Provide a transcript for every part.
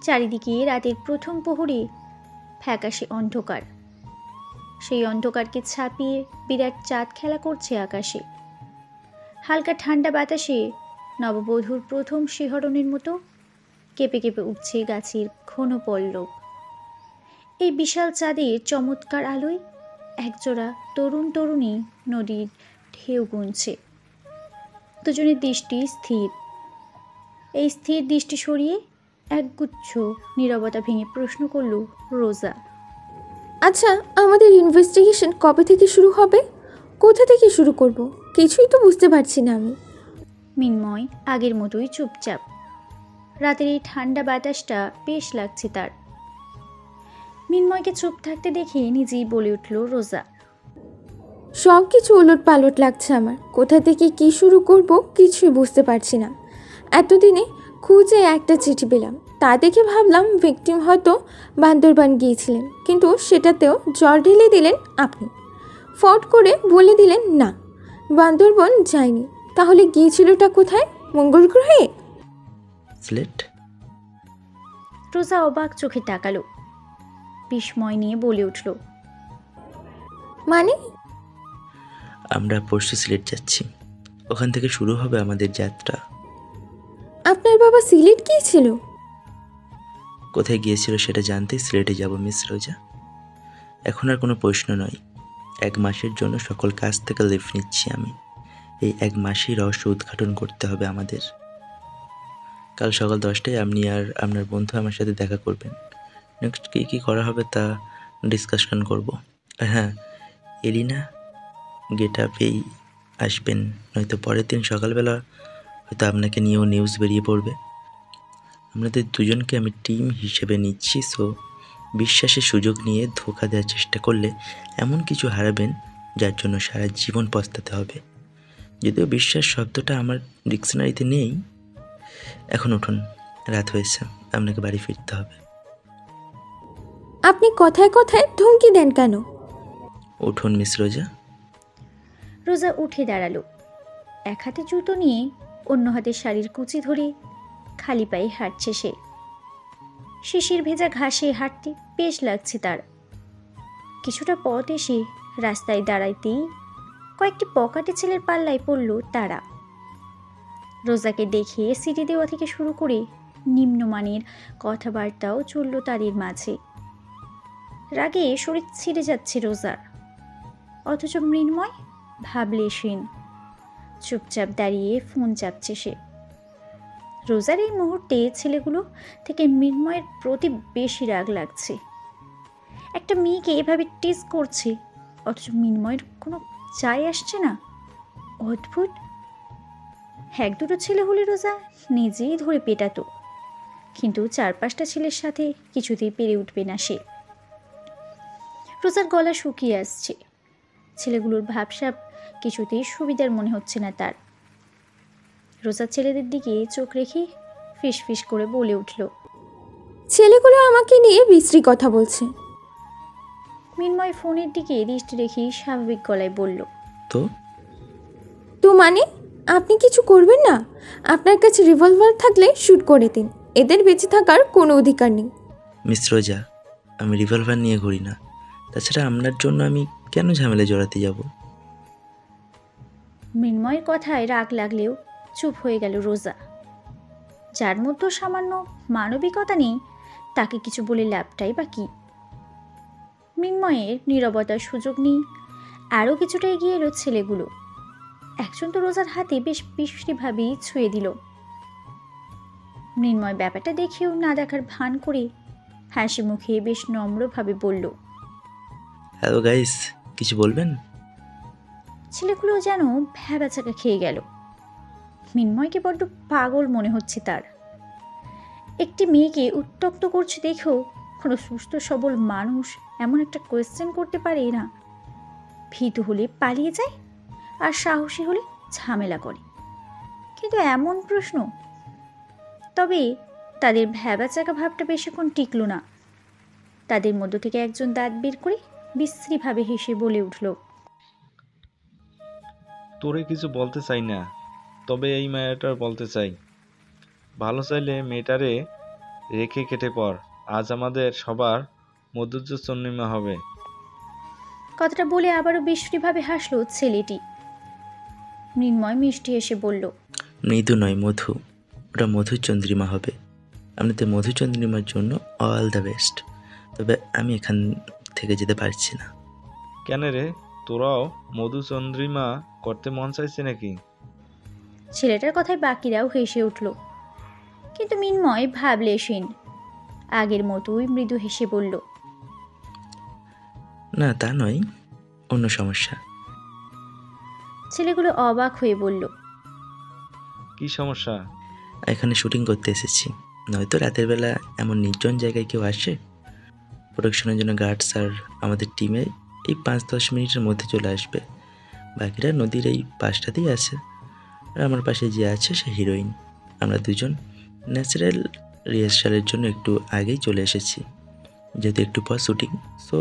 চারিদিকে রাতের প্রথম প্রহরে ফ্যাকাশে অন্ধকার। সেই অন্ধকারকে ছাপিয়ে বিরাট চাঁদ খেলা করছে আকাশে। হালকা ঠান্ডা বাতাসে নববধূর প্রথম শিহরণের মতো কেঁপে কেঁপে উঠছে গাছের ঘন পল্লব। এই বিশাল চাঁদের চমৎকার আলোয় একজোড়া তরুণ তরুণী নদীর ঢেউ গুনছে। দুজনের দৃষ্টি স্থির। এই স্থির দৃষ্টি সরিয়ে একগুচ্ছ নীরবতা ভেঙে প্রশ্ন করল রোজা। আচ্ছা, আমাদের ইনভেস্টিগেশন কবে থেকে শুরু হবে? কোথা থেকে শুরু করব? কিছুই তো বুঝতে পারছি না আমি। মিন্ময় আগের মতোই চুপচাপ। রাতের এই ঠান্ডা বাতাসটা বেশ লাগছে তার। মিন্ময়কে চুপ থাকতে দেখে নিজেই বলে উঠল রোজা। সব কিছু ওলট পালট লাগছে আমার। কোথা থেকে কি শুরু করব কিছুই বুঝতে পারছি না। এতদিনে খুঁজে একটা চিঠি পেলাম, তা দেখে ভাবলাম ভিকটিম হয়তো বান্দরবান গিয়েছিলেন, কিন্তু সেটাতেও জল ঢেলে দিলেন আপনি। ফট করে বলে দিলেন না, বান্দরবান যায়নি। তাহলে গিয়েছিলটা কোথায়? মঙ্গল গ্রহে? সিলেট। রোজা অবাক চোখে তাকালো, বিস্ময় নিয়ে বলে উঠল। মানে? আমরা পরশু সিলেট যাচ্ছি, ওখান থেকে শুরু হবে আমাদের যাত্রা। আপনার বাবা সিলেট গিয়েছিল? কোথায় গিয়েছিল সেটা জানতেই সিলেটে যাব মিস রোজা। এখন আর কোনো প্রশ্ন নয়। 1 মাসের জন্য সকল কাজ থেকে লিভ নিচ্ছি আমি। এই 1 মাসেই রহস্য উদ্ঘাটন করতে হবে আমাদের। কাল সকাল 10টায় আপনি আর আপনার বন্ধু আমার সাথে দেখা করবেন। নেক্সট কী কী করা হবে তা ডিসকাশন করব। আর হ্যাঁ, এলিনা গেট আপেই আসবেন, নয়তো পরের দিন সকালবেলা হয়তো আপনাকে নিয়েও নিউজ বেরিয়ে পড়বে। আপনাদের দুজনকে আমি টিম হিসেবে নিচ্ছি, সো বিশ্বাসের সুযোগ নিয়ে ধোঁকা দেওয়ার চেষ্টা করলে এমন কিছু হারাবেন যার জন্য সারা জীবন পস্তাতে হবে। যদিও বিশ্বাস শব্দটা আমার ডিকশনারিতে নেই। এখন উঠুন, রাত হয়েছে, আপনাকে বাড়ি ফিরতে হবে। আপনি কথায় কথায় ধমকি দেন কেন? উঠুন মিস রোজা। রোজা উঠে দাঁড়ালো। এক হাতে জুতো নিয়ে অন্য হাতে শাড়ির কুচি ধরে খালি পায়ে হাঁটছে সে। শিশির ভেজা ঘাসে হাঁটতে বেশ লাগছে তার। কিছুটা পথ এসে রাস্তায় দাঁড়াইতেই কয়েকটি পকেটে ছেলের পাল্লায় পড়ল তারা। রোজাকে দেখে সিটি দেওয়া থেকে শুরু করে নিম্নমানের কথাবার্তাও চলল তাদের মাঝে। রাগে শরীর ছিঁড়ে যাচ্ছে রোজার, অথচ মৃন্ময় ভাবলেশীন। চুপচাপ দাঁড়িয়ে ফোন চাপছে সে। রোজার এই মুহূর্তে ছেলেগুলো থেকে মৃন্ময়ের প্রতি বেশি রাগ লাগছে। একটা মেয়েকে এভাবে টিজ করছে, অথচ মৃন্ময়ের কোনো চাই আসছে না। অদ্ভুত। 1-2টো ছেলে হলে রোজা নিজেই ধরে পেটাতো, কিন্তু 4-5টা ছেলের সাথে কিছুতেই পেরে উঠবে না সে। রোজার গলা শুকিয়ে আসছে। ছেলেগুলোর ভাবসাব কিছুতেই সুবিধার মনে হচ্ছে না তার। রোজার ছেলেদের দিকে চোখ রেখে ফিস করে বলে উঠল। ছেলেগুলো আমাকে নিয়ে বিশ্রী কথা বলছে। মৃন্ময় ফোনের দিকে দৃষ্টি রেখে স্বাভাবিক গলায় বলল, তো মানে আপনি কিছু করবেন না? আপনার কাছে রিভলভার থাকলে শ্যুট করে দিন, এদের বেঁচে থাকার কোনো অধিকার নেই। মিস রোজা, আমি রিভলভার নিয়ে ঘুরি না। তাছাড়া আপনার জন্য আমি কেন ঝামেলায় জড়াতে যাব? মৃন্ময়ের কথায় রাগ লাগলেও চুপ হয়ে গেল রোজা। যার মধ্যে সামান্য মানবিকতা নেই তাকে কিছু বলে লাভটাই বা কি? মৃন্ময়ের নীরবতার সুযোগ নেই আরও কিছুটা এগিয়ে এলো ছেলেগুলো। একজন তো রোজার হাতে বেশ বিশ্রীভাবেই ছুঁয়ে দিল। মৃন্ময় ব্যাপারটা দেখেও না দেখার ভান করে হাসি মুখে বেশ নম্রভাবে বলল, হ্যালো গাইস, কিছু বলবেন? ছেলেগুলো যেন ভ্যাবাচাকা খেয়ে গেল। মৃন্ময়কে বড্ড পাগল মনে হচ্ছে তার। একটি মেয়েকে উত্ত্যক্ত করছে দেখেও কোনো সুস্থ সবল মানুষ এমন একটা কোয়েশ্চেন করতে পারে না। ভীতু হলে পালিয়ে যায়, আর সাহসী হলে ঝামেলা করে। কিন্তু এমন প্রশ্ন। তবে তাদের ভ্যাবাচাকা ভাবটা বেশিক্ষণ টিকল না। তাদের মধ্য থেকে একজন দাঁত বের করে বিশ্রীভাবে হেসে বলে উঠল, তোরে কিছু বলতে চাই না, তবে এই মেয়েটার বলতে চাই, ভালো চাইলে মেয়েটারে রেখে কেটে পড়। আজ আমাদের সবার মধুর্য চন্দ্রিমা হবে। কথাটা বলে আবারও বিশ্রীভাবে হাসলো ছেলেটি। মৃন্ময় মিষ্টি হেসে বলল, মৃদু নয়, মধু। ওটা মধুচন্দ্রিমা হবে। আপনাদের মধুচন্দ্রিমার জন্য অল দ্য বেস্ট। তবে আমি এখান থেকে যেতে পারছি না। কেন রে, তোরাও মধুচন্দ্রিমা করতে মন চাইছে নাকি? ছেলেটার কথায় বাকিরাও হেসে উঠল, কিন্তু মৃন্ময় ভাবলেশীন। আগের মতোই মৃদু হেসে বলল, না, তা নয়, অন্য সমস্যা। ছেলেগুলো অবাক হয়ে বলল, কি সমস্যা? এখানে শুটিং করতে এসেছি। নয়তো রাতের বেলা এমন নির্জন জায়গায় কেউ আসে? প্রোডাকশনের জন্য গার্ড স্যার আমাদের টিমে এই 5-10 মিনিটের মধ্যে চলে আসবে। বাকিরা নদীর এই পাশটাতেই আছে। আর আমার পাশে যে আছে সে হিরোইন। আমরা দুজন ন্যাচারাল রিহার্সালের জন্য একটু আগেই চলে এসেছি, যেহেতু একটু পর শুটিং। সো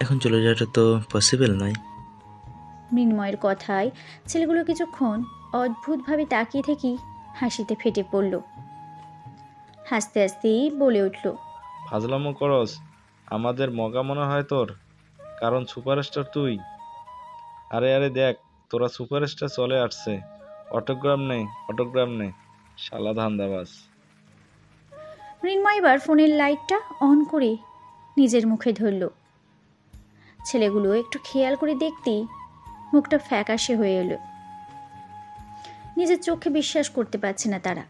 এখন চলে যাওয়াটা তো পসিবল নয়। মৃন্ময়ের কথায় ছেলেগুলো কিছুক্ষণ অদ্ভুতভাবে তাকিয়ে থেকেই হাসিতে ফেটে পড়ল। হাসতে হাসতেই বলে উঠল, ফাজলামো করস? আমাদের মগা মনে হয় তোর, কারণ সুপারস্টার তুই। আরে আরে দেখ, তোরা সুপারস্টার চলে আসছে। অটোগ্রাম নে, অটোগ্রাম নে, শালা ধান্দাবাজ। মৃন্ময় এবার ফোনের লাইটটা অন করে নিজের মুখে ধরল। ছেলেগুলো একটু খেয়াল করে দেখতেই মুখটা ফ্যাকাশে হয়ে এলো। নিজের চোখে বিশ্বাস করতে পারছে না তারা।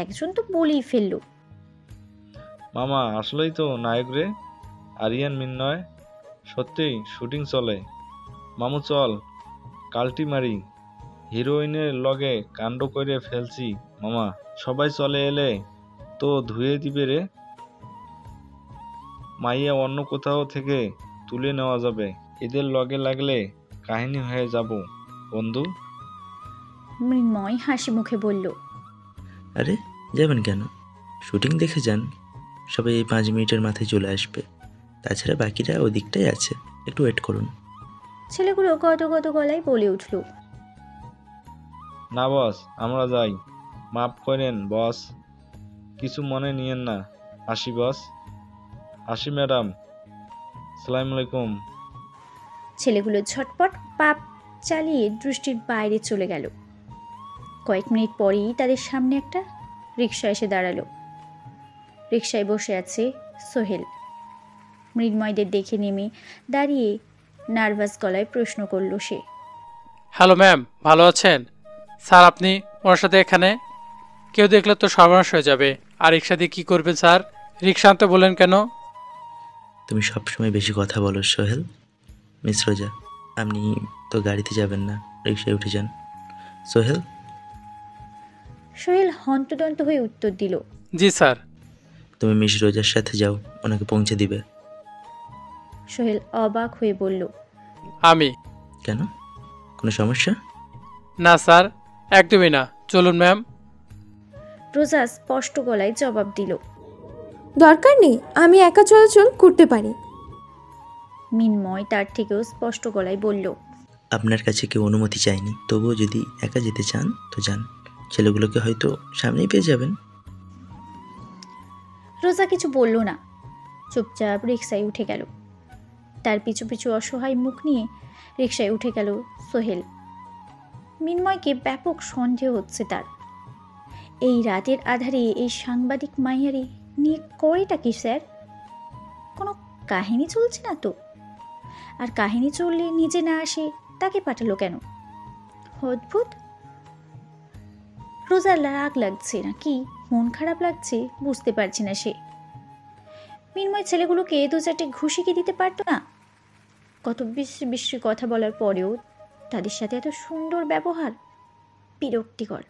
একজন তো বলেই ফেলল, মামা আসলেই তো নায়ক রে, আরিয়ান মিন্নয়। সত্যিই শুটিং চলে। মামু চল, কালটি মারি। হিরোইনের লগে কাণ্ড করে ফেলছি মামা। সবাই চলে এলে তো ধুয়ে দিবে রে। মাইয়া অন্য কোথাও থেকে তুলে নেওয়া যাবে। এদের লগে লাগলে কাহিনী হয়ে যাব বন্ধু। মৃন্ময় হাসি মুখে বলল, আরে যাবেন কেন? শুটিং দেখে যান। সবাই এই 5 মিনিটের মাথায় চলে আসবে। তাছাড়া বাকিরা ওই দিকটাই আছে, একটু ওয়েট করুন। ছেলেগুলো গত গলায় বলে উঠল, না বস, আমরা যাই। মাফ করেন বস, কিছু মনে নিয়েন না। আসি বস, আসি ম্যাডাম, আসসালামু আলাইকুম। ছেলেগুলো ঝটপট পাপ চালিয়ে দৃষ্টির বাইরে চলে গেল। কয়েক মিনিট পরেই তাদের সামনে একটা রিকশা এসে দাঁড়ালো। রিকশায় বসে আছে সোহেল। মৃন্ময়দের দেখে নেমে দাঁড়িয়ে নার্ভাস গলায় প্রশ্ন করল সে, হ্যালো ম্যাম, ভালো আছেন? স্যার আপনি ওনার সাথে এখানে? কেউ দেখলে তো সর্বনাশ হয়ে যাবে। আর রিক্সা দিয়ে কী করবেন স্যার? রিক্সা আনতে বললেন কেন? তুমি সবসময় বেশি কথা বলো সোহেল। মিস রোজা, আপনি তো গাড়িতে যাবেন না, রিক্সায় উঠে যান। সোহেল। সোহেল হন্তদন্ত হয়ে উত্তর দিল, জি স্যার। তুমি মিস রোজার সাথে যাও, ওনাকে পৌঁছে দিবে। সোহেল অবাক হয়ে বলল, আমি? কেন, কোনো সমস্যা? না স্যার, একদমই না। চলুন ম্যাম। রোজা স্পষ্ট গলায় জবাব দিল। দরকার নেই, আমি একা চলাচল করতে পারি। মৃন্ময় তার থেকেও স্পষ্ট গলায় বলল, আপনার কাছে কেউ অনুমতি চায়নি, তবুও যদি একা যেতে চান তো যান। ছেলেগুলোকে হয়তো সামনেই পেয়ে যাবেন। রোজা কিছু বলল না, চুপচাপ রিকশায় উঠে গেল। তার পিছু পিছু অসহায় মুখ নিয়ে রিকশায় উঠে গেল সোহেল। মৃন্ময়কে ব্যাপক সন্দেহ হচ্ছে তার। এই রাতের আধারে এই সাংবাদিক মাইয়ারে নিয়ে করেটা কি স্যার? কোনো কাহিনী চলছে না তো? আর কাহিনী চললে নিজে না আসে তাকে পাঠালো কেন? অদ্ভুত। রোজার রাগ লাগছে না কি মন খারাপ লাগছে বুঝতে পারছি না সে। মৃন্ময় ছেলেগুলোকে 2-4টে ঘুষি কি দিতে পারতো না? কত বিশ্রী বিশ্রী কথা বলার পরেও তাদের সাথে এত সুন্দর ব্যবহার, বিরক্তিকর।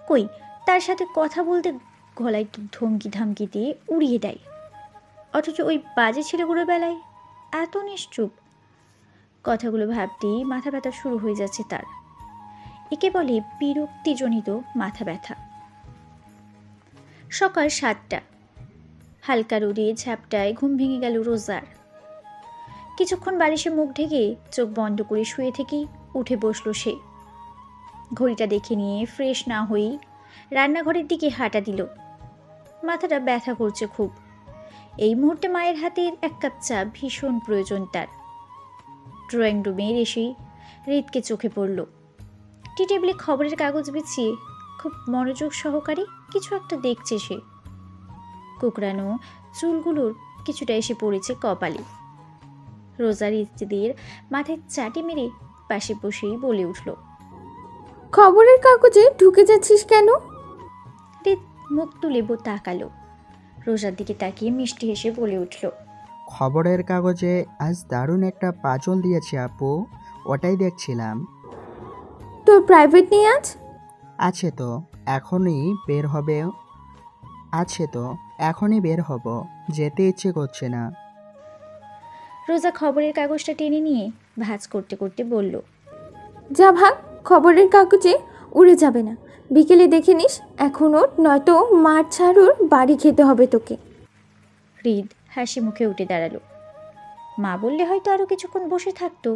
কই তার সাথে কথা বলতে গলায় তো ধমকি ধামকি দিয়ে উড়িয়ে দেয়, অথচ ওই বাজে ছেলেগুলোর বেলায় এত নিশ্চুপ। কথাগুলো ভাবতেই মাথা ব্যথা শুরু হয়ে যাচ্ছে তার। একে বলে বিরক্তিজনিত মাথা ব্যথা। সকাল 7টা। হালকা রোদে ঝাপটায় ঘুম ভেঙে গেল রোজার। কিছুক্ষণ বালিশে মুখ ঢেকে চোখ বন্ধ করে শুয়ে থেকেই উঠে বসল সে। ঘড়িটা দেখে নিয়ে ফ্রেশ না হয়েই রান্নাঘরের দিকে হাঁটা দিল। মাথাটা ব্যথা করছে খুব। এই মুহূর্তে মায়ের হাতের এক কাপ চা ভীষণ প্রয়োজন তার। ড্রয়িং রুমে এসেই হৃদকে চোখে পড়ল। টি টেবিলে খবরের কাগজ বিছিয়ে খুব মনোযোগ সহকারে কিছু একটা দেখছে সে। কোকড়ানো চুলগুলোর কিছুটা এসে পড়েছে কপালে। রোজার ইস্তিদের মাথায় চাটি মেরে পাশে বসেই বলে উঠল, খবরের কাগজে ঢুকে যাচ্ছিস কেন? হৃদ মুখ তুলে তাকালো। রোজার দিকে তাকিয়ে মিষ্টি হেসে বলে উঠল, খবরের কাগজে আজ দারুণ একটা পাজল দিয়েছে আপু, ওটাই দেখছিলাম। তোর প্রাইভেট নিয়ে আজ? আছে তো, এখনই বের হবে। এখনই বের হব, যেতে ইচ্ছে করছে না। রোজা খবরের কাগজটা টেনে নিয়ে ভাঁজ করতে করতে বলল, যা ভাগ, খবরের কাগজে উড়ে যাবে না। বিকেলে দেখে নিস, এখন ওর, নয়তো মার ছাড়ুর বাড়ি খেতে হবে তোকে। হৃদ হাসি মুখে উঠে দাঁড়ালো। মা বললে হয়তো আরও কিছুক্ষণ বসে থাকতো,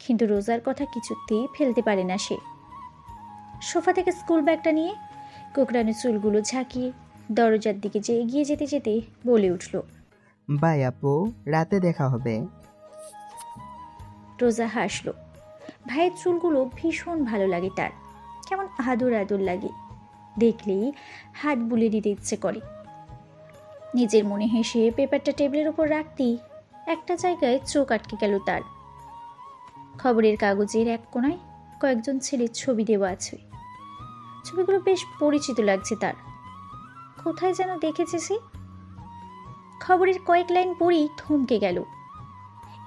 কিন্তু রোজার কথা কিছুতেই ফেলতে পারে না সে। সোফা থেকে স্কুল ব্যাগটা নিয়ে কোকড়ানো চুলগুলো ঝাঁকিয়ে দরজার দিকে যে এগিয়ে যেতে যেতে বলে উঠল, বাই আপু, রাতে দেখা হবে। রোজা হাসল। ভাইয়ের চুলগুলো ভীষণ ভালো লাগে তার, কেমন আদর আদর লাগে, দেখলেই হাত বুলে দিতে ইচ্ছে করে। নিজের মনে হেসে পেপারটা টেবিলের ওপর রাখতেই একটা জায়গায় চোখ আটকে গেল তার। খবরের কাগজের এক কোণায় কয়েকজন ছেলের ছবি দেওয়া আছে। ছবিগুলো বেশ পরিচিত লাগছে তার, কোথায় যেন দেখেছে সে। খবরের কয়েক লাইন পড়েই থমকে গেল।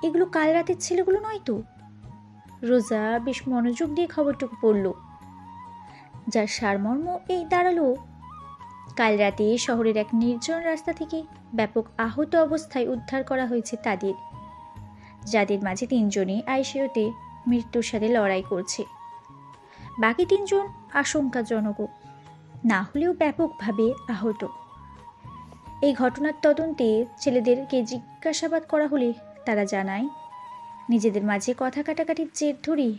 এগুলো কাল রাতের ছেলেগুলো নয় তো? রোজা বেশ মনোযোগ দিয়ে খবরটুকু পড়ল, যার সারমর্ম এই দাঁড়ালো, কাল রাতে শহরের এক নির্জন রাস্তা থেকে ব্যাপক আহত অবস্থায় উদ্ধার করা হয়েছে তাদের, যাদের মাঝে 3 জনই আইসিইউতে মৃত্যুর সাথে লড়াই করছে। বাকি 3 জন আশঙ্কাজনকও, না হলেও ব্যাপকভাবে আহত। এই ঘটনার তদন্তে ছেলেদেরকে জিজ্ঞাসাবাদ করা হলে তারা জানায়, নিজেদের মাঝে কথা কাটাকাটির জের ধরেই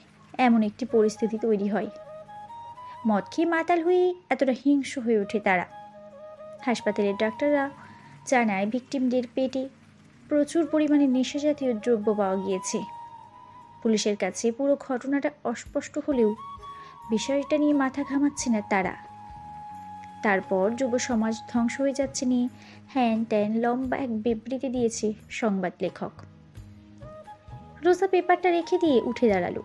এমন একটি পরিস্থিতি তৈরি হয়। মদ খেয়ে মাতাল হয়ে এতটা হিংস্র হয়ে ওঠে তারা। হাসপাতালের ডাক্তাররা জানায়, ভিকটিমদের পেটে প্রচুর পরিমাণে নেশাজাতীয় দ্রব্য পাওয়া গিয়েছে। পুলিশের কাছে পুরো ঘটনাটা অস্পষ্ট হলেও বিষয়টা নিয়ে মাথা ঘামাচ্ছে না তারা। তারপর যুব সমাজ ধ্বংস হয়ে যাচ্ছে নিয়ে হ্যান ত্যান লম্বা এক বিবৃতি দিয়েছে সংবাদ লেখক। রোজা পেপারটা রেখে দিয়ে উঠে দাঁড়ালো।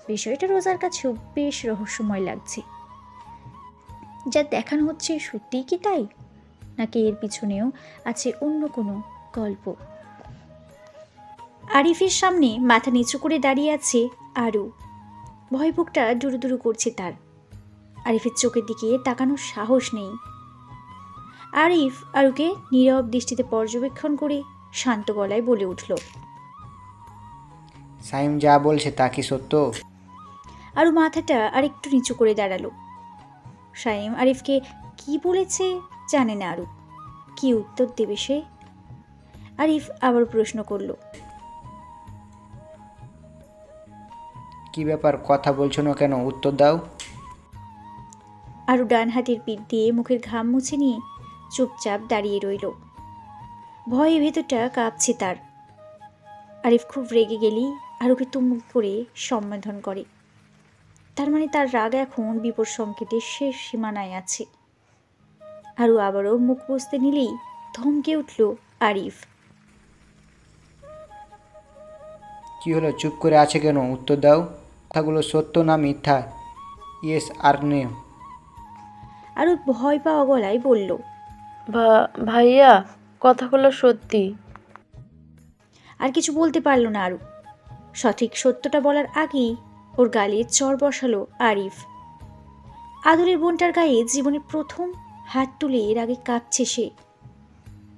বিষয়টা রোজার কাছেও বেশ রহস্যময় লাগছে। যা দেখানো হচ্ছে সত্যিই কি তাই, নাকি এর পিছনেও আছে অন্য কোনো গল্প? আরিফের সামনে মাথা নিচু করে দাঁড়িয়ে আছে আরু। ভয় বুকটা দুরু দুরু করছে তার। আরিফের চোখের দিকে তাকানোর সাহস নেই। আরিফ আরুকে নীরব দৃষ্টিতে পর্যবেক্ষণ করে শান্ত গলায় বলে উঠল, সাইম যা বলছে তা কি সত্য? আরু মাথাটা আরেকটু নিচু করে দাঁড়ালো। সাইম আরিফকে কি বলেছে জানে না আরু, কি উত্তর দেবে সে? আরিফ আবার প্রশ্ন করল, কি ব্যাপার, কথা বলছো না কেন, উত্তর দাও। আরু ডান হাতের পিঠ দিয়ে মুখের ঘাম মুছে নিয়ে চুপচাপ দাঁড়িয়ে রইল। ভয়ে ভেতরটা কাঁপছে তার। আরিফ খুব রেগে গেলেই আরুকে তুমুল করে সম্বোধন করে। তার মানে তার রাগ এখন বিপদ সংকেতের শেষ সীমানায় আছে। আরু আবারও মুখ বুঝতে নিলেই ধমকে উঠল আরিফ। কি হলো, চুপ করে আছে কেন, উত্তর দাও। কথাগুলো সত্য না মিথ্যা? ইয়েস আর নো। আরু ভয় পাওয়া গলায় বলল, ভাইয়া, কথাগুলো সত্যি। আর কিছু বলতে পারল না আরু। সঠিক সত্যটা বলার আগেই ওর গালে চড় বসালো আরিফ। আদরের বোনটার গায়ে জীবনের প্রথম হাত তুলে এর আগে কাঁপছে সে।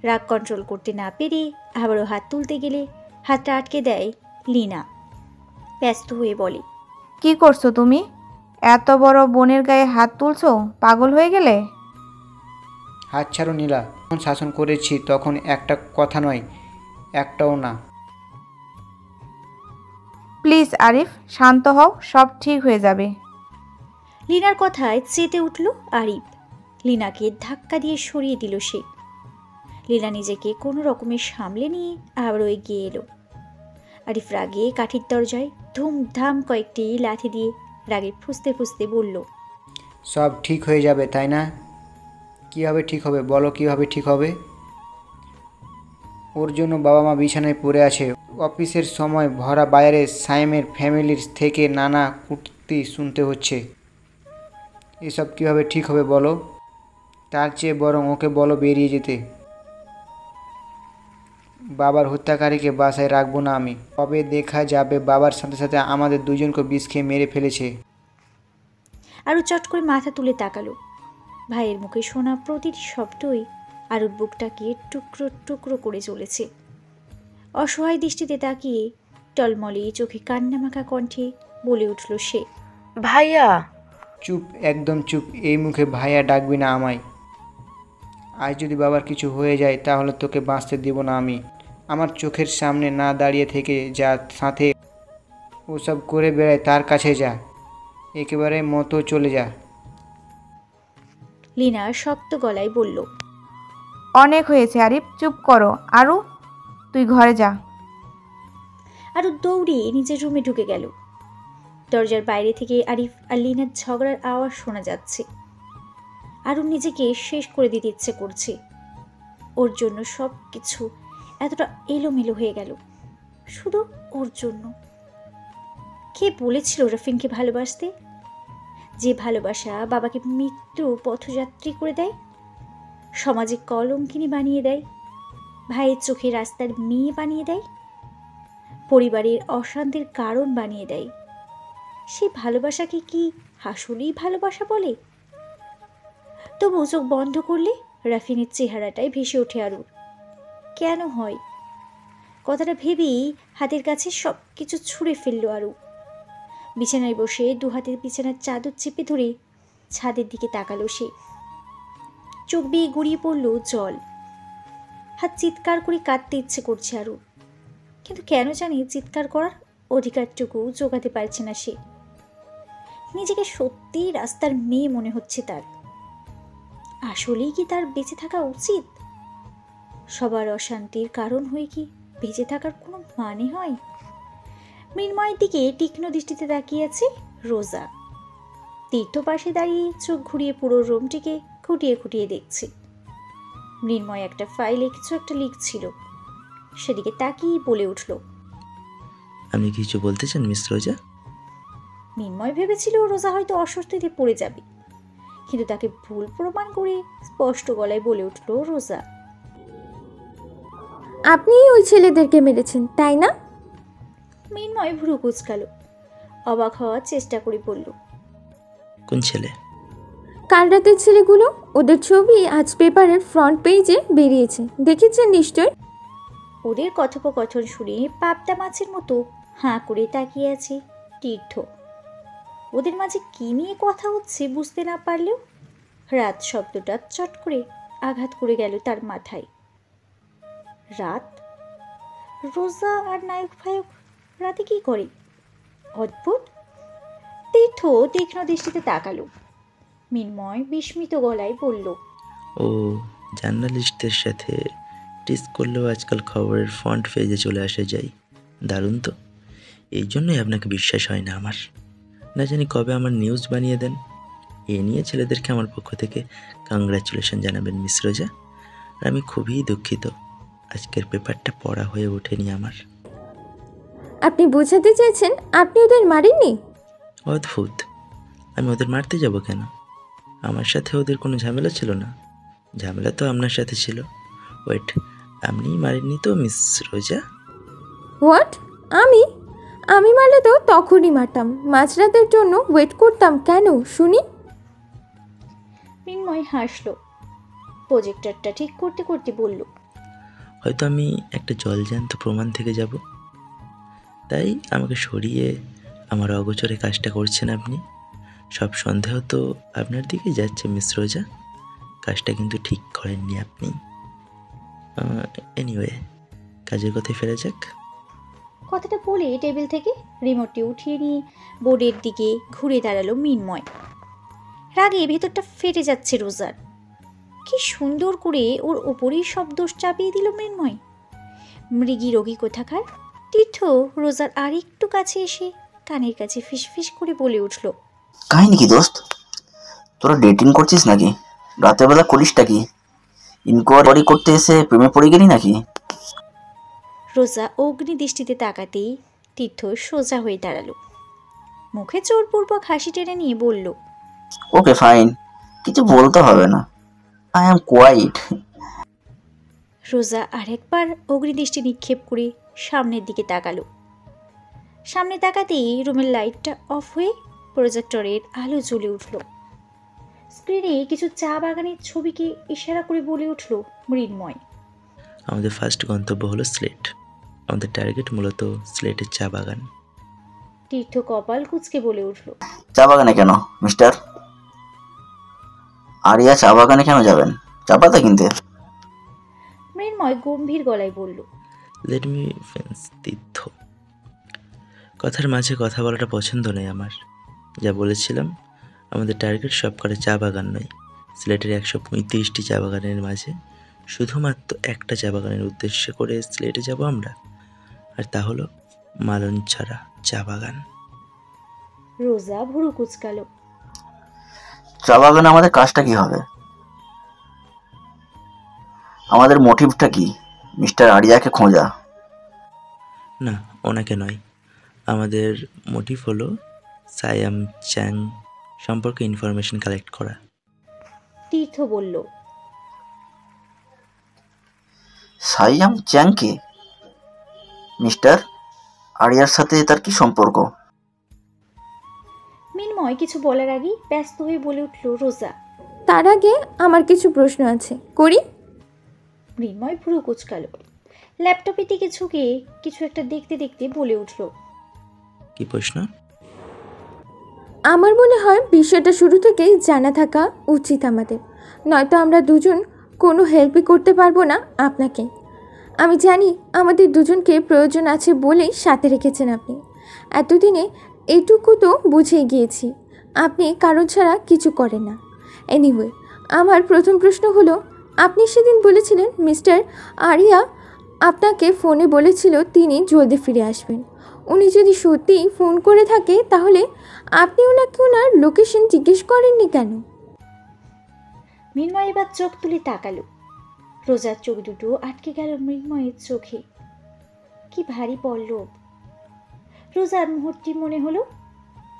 রাগ কন্ট্রোল করতে না পেরে আবারও হাত তুলতে গেলে হাতটা আটকে দেয় লিনা। ব্যস্ত হয়ে বলে, কি করছো তুমি? এত বড় বোনের গায়ে হাত তুলছো, পাগল হয়ে গেলে? হাত ছাড়ো নীলা, যখন শাসন করেছি তখন একটা কথা নয়, একটাও না। প্লিজ আরিফ, শান্ত হও, সব ঠিক হয়ে যাবে। লিনার কথায় চেতে উঠল আরিফ। লিনাকে ধাক্কা দিয়ে সরিয়ে দিল সে। লীনা নিজেকে কোনো রকমে সামলে নিয়ে আবারও এগিয়ে এলো। আরিফ রাগে কাঠির দরজায় ধুমধাম কয়েকটি লাথি দিয়ে রাগে ফুঁসতে ফুঁসতে বলল, সব ঠিক হয়ে যাবে তাই না? কীভাবে ঠিক হবে বলো, কীভাবে ঠিক হবে? ওর জন্য বাবা মা বিছানায় পড়ে আছে, অফিসের সময় ভরা বাইরে সাইমের ফ্যামিলির থেকে নানা কূটতি শুনতে হচ্ছে। এসব কীভাবে ঠিক হবে বলো? তার চেয়ে বরং ওকে বলো বেরিয়ে যেতে। বাবার হত্যাকারীকে বাসায় রাখবো না আমি। কবে দেখা যাবে বাবার সাথে সাথে আমাদের দুজনকে বিষ খেয়ে মেরে ফেলেছে। আরও চট করে মাথা তুলে তাকালো। ভাইয়ের মুখে শোনা প্রতিটি শব্দই আরুর বুকটাকে টুকরো টুকরো করে চলেছে। অসহায় দৃষ্টিতে তাকিয়ে টলমলে চোখে কান্নামাখা কণ্ঠে বলে উঠল সে, ভাইয়া। চুপ, একদম চুপ। এই মুখে ভাইয়া ডাকবি না আমায়। আজ যদি বাবার কিছু হয়ে যায় তাহলে তোকে বাঁচতে দেব না আমি। আমার চোখের সামনে না দাঁড়িয়ে থেকে যা সাথে ওসব করে বেড়ায় তার কাছে যা, একেবারে মতো চলে যা। লীনা শক্ত গলায় বলল, অনেক হয়েছে আরিফ, চুপ করো। আরু, তুই ঘরে যা। আরও দৌড়িয়ে নিজের রুমে ঢুকে গেল। দরজার বাইরে থেকে আরিফ আর লীনার ঝগড়ার আওয়াজ শোনা যাচ্ছে। আরও নিজেকে শেষ করে দিতে ইচ্ছে করছে। ওর জন্য সব কিছু এতটা এলোমেলো হয়ে গেল, শুধু ওর জন্য। কে বলেছিল রাফিনকে ভালোবাসতে? যে ভালোবাসা বাবাকে মৃত্যুর পথযাত্রী করে দেয়, সমাজে কলঙ্কিনী বানিয়ে দেয়, ভাইয়ের চোখে রাস্তার মেয়ে বানিয়ে দেয়, পরিবারের অশান্তির কারণ বানিয়ে দেয়। সে ভালোবাসাকে কি আসলেই ভালোবাসা বলে? তবু চোখ বন্ধ করলে রাফিনের চেহারাটাই ভেসে ওঠে আরুর। কেন হয়? কথাটা ভেবেই হাতের কাছে সব কিছু ছুঁড়ে ফেলল আরু। বিছানায় বসে দু হাতের বিছানার চাদর চেপে ধরে ছাদের দিকে তাকালো সে। চোখ বেয়ে গড়িয়ে পড়ল জল। হাত চিৎকার করে কাঁদতে ইচ্ছে করছে আরু, কিন্তু কেন জানি চিৎকার করার অধিকারটুকু জোগাতে পারছে না সে। নিজেকে সত্যিই রাস্তার মেয়ে মনে হচ্ছে তার। আসলেই কি তার বেঁচে থাকা উচিত? সবার অশান্তির কারণ হয়ে কি বেঁচে থাকার কোনো মানে হয়? মৃন্ময়ের দিকে তীক্ষ্ণ দৃষ্টিতে তাকিয়ে আছে রোজা। তীর্থ পাশে দাঁড়িয়ে চোখ ঘুরিয়ে পুরো রুমটিকে খুঁটিয়ে খুঁটিয়ে দেখছে। মৃন্ময় একটা ফাইলে কিছু একটা লিখছিল, সেদিকে তাকিয়ে বলে উঠল, আপনি কিছু বলতে চান মিস রোজা? মৃন্ময় ভেবেছিল রোজা হয়তো অস্বস্তিতে পড়ে যাবে, কিন্তু তাকে ভুল প্রমাণ করে স্পষ্ট গলায় বলে উঠল রোজা, আপনিই ওই ছেলেদেরকে মেরেছেন তাই না? মৃন্ময় ভুরু কুচকালো, অবাক হওয়ার চেষ্টা করে বলল, কোন ছেলে? কাল রাতের ছেলেগুলো। ওদের ছবি আজ পেপারের ফ্রন্ট পেজে বেরিয়েছে, দেখেছেন নিশ্চয়? ওদের কথোপকথন শুনে পাবদা মাছের মতো হাঁ করে তাকিয়ে আছে তীর্থ। ওদের মাঝে কি নিয়ে কথা হচ্ছে বুঝতে না পারলেও রাত শব্দটা চট করে আঘাত করে গেল তার মাথায়। রাত? রোজা আর নায়ক ফায়ক রাতে কি করে? অদ্ভুত। তীর্থ তীক্ষ্ণ দৃষ্টিতে তাকালো। মৃন্ময় বিস্মিত গলায় বলল, ও জার্নালিস্টদের সাথে টিস করলেও আজকাল খবরের ফ্রন্ট পেজে চলে আসে যাই। দারুণ তো। এই জন্যই আপনাকে বিশ্বাস হয় না আমার। না জানি কবে আমার নিউজ বানিয়ে দেন। এ নিয়ে ছেলেদেরকে আমার পক্ষ থেকে কংগ্রাচুলেশন জানাবেন মিস রোজা। আর আমি খুবই দুঃখিত আজকের পেপারটা পড়া হয়ে ওঠেনি আমার। আপনি বোঝাতে চেয়েছেন আপনি ওদের মারেননি? অদ্ভুত, আমি ওদের মারতে যাব কেন? আমার সাথে ওদের কোনো ঝামেলা ছিল না। ঝামেলা তো আপনার সাথে ছিল। ওয়েট, আপনিই মারেননি তো মিস রোজা? হোয়াট? আমি মারলে তো তখনই মারতাম। মাঝরাতের জন্য ওয়েট করতাম কেন শুনি? মৃন্ময় হাসল, প্রজেক্টরটা ঠিক করতে করতে বলল, হয়তো আমি একটা জলজ্যান্ত প্রমাণ থেকে যাব, তাই আমাকে সরিয়ে আমার অগোচরে কাজটা করছেন আপনি। সব সন্দেহ তো আপনার দিকে যাচ্ছে মিস রোজা। কাজটা কিন্তু ঠিক করেননি আপনি। এনিওয়ে, কাজের কথায় ফেরা যাক। কথাটা বলে টেবিল থেকে রিমোটটি উঠিয়ে নিয়ে বোর্ডের দিকে ঘুরে দাঁড়ালো মৃন্ময়। রাগে ভেতরটা ফেটে যাচ্ছে রোজার। কি সুন্দর করে ওর ওপরেই সব দোষ চাপিয়ে দিল মৃন্ময়। মৃগী রোগী কোথাকার। তীর্থ রোজার আর একটু কাছে এসে কানের কাছে ফিসফিস করে বলে উঠল, কাহিনী কি দোস্ত? তোরা ডেটিং করছিস নাকি? রাতের বেলা করিসটা কি? ইনকোয়ারি করতে এসে প্রেমে পড়ে গেলি নাকি? রোজা অগ্নি দৃষ্টিতে তাকাতেই তীর্থ সোজা হয়ে দাঁড়ালো। মুখে জোরপূর্বক হাসি টেনে নিয়ে বলল, ওকে ফাইন, কিছু বলতে হবে না, আই অ্যাম কোয়াইট। রোজা আরেকবার অগ্নিদৃষ্টি নিক্ষেপ করে সামনের দিকে তাকালো। সামনে তাকাতেই রুমের লাইটটা অফ হয়ে প্রজেক্টরের আলো জ্বলে উঠল। স্ক্রিনে কিছু চা বাগানের ছবিকে ইশারা করে বলে উঠল মৃন্ময়, আমাদের ফার্স্ট গন্তব্য হলো সিলেট। আমাদের টার্গেট মূলত সিলেটের চা বাগান। তীর্থ কপাল কুঁচকে বলে উঠল, চা বাগানে কেন মিস্টার? আরিয়া চা বাগানে কেন যাবেন? চা পাতা কিনতে? মৃন্ময় গম্ভীর গলায় বলল, লেট মি ফেন্স তীর্থ। কথার মাঝে কথা বলাটা পছন্দ নয় আমার। যা বলেছিলাম, আমাদের টার্গেট সব করে চা বাগান নয়। সিলেটের 135টি চা বাগানের মাঝে শুধুমাত্র একটা চা বাগানের উদ্দেশ্য করে সিলেটে যাব আমরা, আর তা হলো মালনছড়া চা বাগান। রোজা ভুরু কুচকালো। চা বাগানে আমাদের কাজটা কি হবে? আমাদের মোটিভটা কি? মিস্টার আরিয়াকে খোঁজা? না, ওনাকে নয়। আমাদের মোটিভ হলো সায়াম চ্যাং সম্পর্কে ইনফরমেশন কালেক্ট করা। তীর্থ বলল, সাইয়াম চ্যাংকে? মিস্টার আরিয়ার সাথে তার কি সম্পর্ক? মৃন্ময় কিছু বলার আগেই ব্যস্ত হয়ে বলে উঠল রোজা। তার আগে আমার কিছু প্রশ্ন আছে, করি? মৃন্ময় ভুরু কুচকালো। ল্যাপটপের দিকে ঝুঁকে কিছু একটা দেখতে দেখতে বলে উঠল, কি প্রশ্ন? আমার মনে হয় বিষয়টা শুরু থেকেই জানা থাকা উচিত আমাদের, নয়তো আমরা দুজন কোনো হেল্পই করতে পারবো না আপনাকে। আমি জানি আমাদের দুজনকে প্রয়োজন আছে বলেই সাথে রেখেছেন আপনি। এতদিনে এটুকু তো বুঝেই গিয়েছি আপনি কারণ ছাড়া কিছু করেন না। এনিওয়ে, আমার প্রথম প্রশ্ন হলো, আপনি সেদিন বলেছিলেন মিস্টার আরিয়া আপনাকে ফোনে বলেছিল তিনি জলদি ফিরে আসবেন। উনি যদি সত্যিই ফোন করে থাকে তাহলে আপনি ওনাকে ওনার লোকেশন জিজ্ঞেস করেননি কেন? মৃন্ময় এবার চোখ তুলে তাকালো। রোজার চোখ দুটো আটকে গেল মৃন্ময়ের চোখে। কি ভারী পল্লব। রোজার মুহূর্তে মনে হলো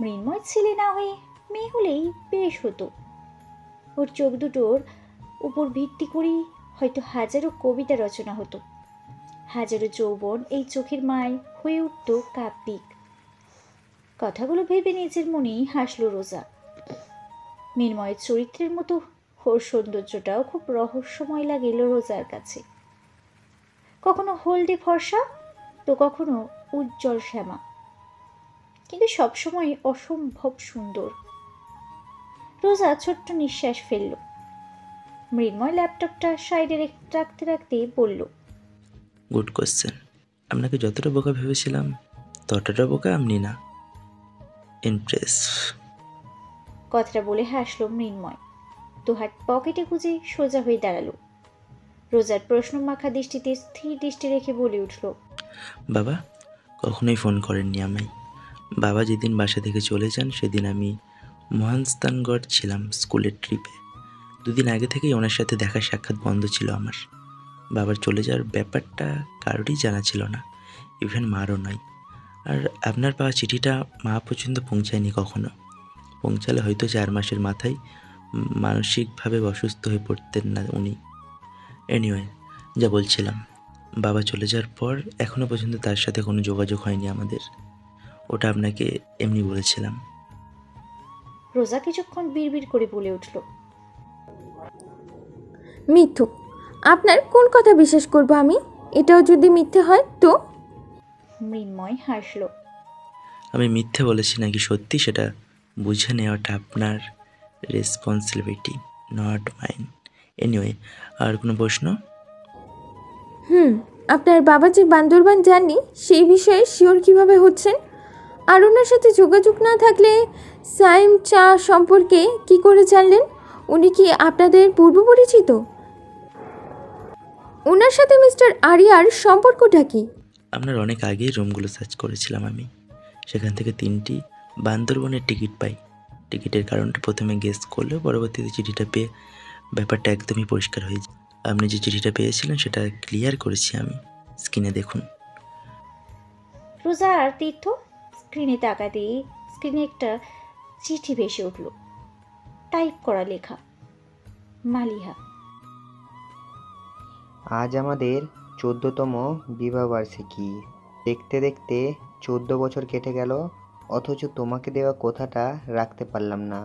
মৃন্ময় ছেলে না হয়ে মেয়ে হলেই বেশ হতো। ওর চোখ দুটোর উপর ভিত্তি করেই হয়তো হাজারো কবিতা রচনা হতো। হাজারো যৌবন এই চোখের মায় হয়ে উঠত কাব্যিক। কথাগুলো ভেবে নিজের মনেই হাসল রোজা। মৃন্ময়ের চরিত্রের মতো ওর সৌন্দর্যটাও খুব রহস্যময় লাগল রোজার কাছে। কখনো হলদে ফর্সা, তো কখনো উজ্জ্বল শ্যামা, কিন্তু সবসময় অসম্ভব সুন্দর। রোজা ছোট্ট নিঃশ্বাস ফেলল। মৃন্ময় ল্যাপটপটা সাইডে রাখতে রাখতে বলল, গুড কোশ্চেন। আপনাকে যতটা বোকা ভেবেছিলাম ততটা বোকা আপনি না। ইমপ্রেস। কথাটা বলে হাসল মৃন্ময়। দুহাত পকেটে গুজে সোজা হয়ে দাঁড়ালো। রোজার প্রশ্ন মাখা দৃষ্টিতে স্থির দৃষ্টি রেখে বলে উঠল, বাবা কখনোই ফোন করেননি আমায়। বাবা যেদিন বাসা থেকে চলে যান সেদিন আমি মহাস্থানগড় ছিলাম স্কুলের ট্রিপে। দুদিন আগে থেকেই ওনার সাথে দেখা সাক্ষাৎ বন্ধ ছিল আমার। বাবার চলে যাওয়ার ব্যাপারটা কারোরই জানা ছিল না, ইভেন মারও নয়। আর আপনার পাওয়া চিঠিটা মা পর্যন্ত পৌঁছায়নি কখনো। পৌঁছালে হয়তো 4 মাসের মাথায় মানসিকভাবে অসুস্থ হয়ে পড়তেন না উনি। এনিওয়ে, যা বলছিলাম, বাবা চলে যাওয়ার পর এখনও পর্যন্ত তার সাথে কোনো যোগাযোগ হয়নি আমাদের। ওটা আপনাকে এমনি বলেছিলাম। রোজা কিছুক্ষণ বিড়বিড় করে বলে উঠল, মিথ্যুক। আপনার কোন কথা বিশ্বাস করব আমি? এটাও যদি মিথ্যে হয় তো? মৃন্ময় হাসল। আমি মিথ্যে বলেছি নাকি সত্যি সেটা বুঝে নেওয়াটা আপনার রেসপন্সিবিলিটি, নট মাইন। এনিওয়ে, আর কোনো প্রশ্ন? আপনার বাবা যে বান্দরবান যাননি সেই বিষয়ে শিওর কিভাবে হচ্ছেন? আর ওনার সাথে যোগাযোগ না থাকলে সাইম চা সম্পর্কে কি করে জানলেন? উনি কি আপনাদের পূর্ব পরিচিত? ওনার সাথে মিস্টার আরিয়ার সম্পর্কটা কি? আপনার অনেক আগেই রুমগুলো সার্চ করেছিলাম আমি। সেখান থেকে 3টি বান্দরবনের টিকিট পাই। টিকিটের কারণটা প্রথমে গেস করলেও পরবর্তীতে চিঠিটা পেয়ে ব্যাপারটা একদমই পরিষ্কার হয়ে যায়। আপনি যে চিঠিটা পেয়েছিলেন সেটা ক্লিয়ার করেছি আমি। স্ক্রিনে দেখুন। রোজা আর তীর্থ স্ক্রিনে তাকাতেই স্ক্রিনে একটা চিঠি ভেসে উঠল। টাইপ করা লেখা, মালিহা। আজ আমাদের 14তম বিবাহবার্ষিকী। দেখতে দেখতে 14 বছর কেটে গেল, অথচ তোমাকে দেওয়া কথাটা রাখতে পারলাম না।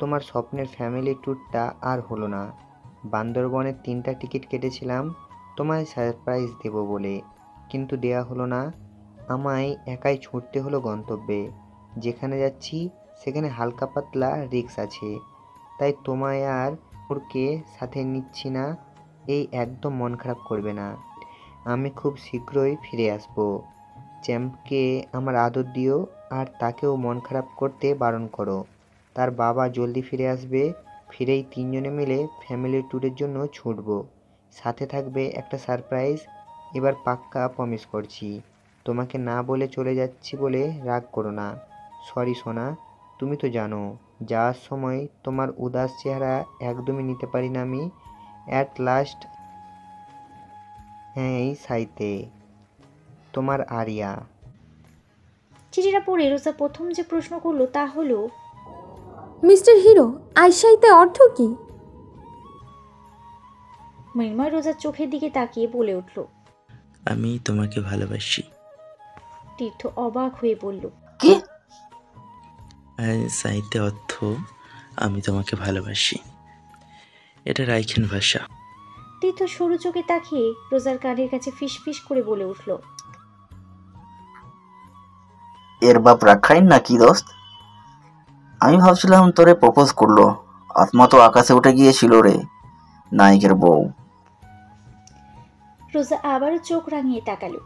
তোমার স্বপ্নের ফ্যামিলি ট্যুরটা আর হলো না। বান্দরবনের 3টা টিকিট কেটেছিলাম তোমায় সারপ্রাইজ দেব বলে, কিন্তু দেয়া হলো না। আমায় একাই ছুটতে হলো গন্তব্যে। যেখানে যাচ্ছি সেখানে হালকা পাতলা রিস্ক আছে, তাই তোমায় আর ওরকে সাথে নিচ্ছি না। এই একদম মন খারাপ করবে না, আমি খুব শীঘ্রই ফিরে আসব। চ্যাম্পকে আমার আদর দিও, আর তাকেও মন খারাপ করতে বারণ করো। তার বাবা জলদি ফিরে আসবে। ফিরেই 3 জনে মিলে ফ্যামিলি ট্যুরের জন্য ছুটব। সাথে থাকবে একটা সারপ্রাইজ। এবার পাক্কা প্রমিস করছি। তোমাকে না বলে চলে যাচ্ছি বলে রাগ করো না। সরি সোনা, তুমি তো জানো যাওয়ার সময় তোমার উদাস চেহারা একদমই নিতে পারি না আমি। অ্যাট লাস্ট, হ্যাঁ এই সাইতে, তোমার আরিয়া। চিঠিটা পড়ে রোজা প্রথম যে প্রশ্ন করলো তা হলো, মিস্টার হিরো, আইসাইতে অর্থ কি? মৃন্ময় রোজার চোখের দিকে তাকিয়ে বলে উঠল। আমি তোমাকে ভালোবাসি। তীর্থ অবাক হয়ে বলল, কি? সাহিত্যে অর্থ আমি তোমাকে ভালোবাসি। এটা রাইখিন ভাষা। তীর্থ সরু চোখে তাকিয়ে রোজার কানের কাছে ফিস ফিস করে বলে উঠল, এর বাপ রাখাইন না কি দোস্ত? আমি ভাবছিলাম তোরে প্রপোজ করলো, আত্মা তো আকাশে উঠে গিয়েছিল রে, নায়কের বউ। রোজা আবারও চোখ রাঙিয়ে তাকালো।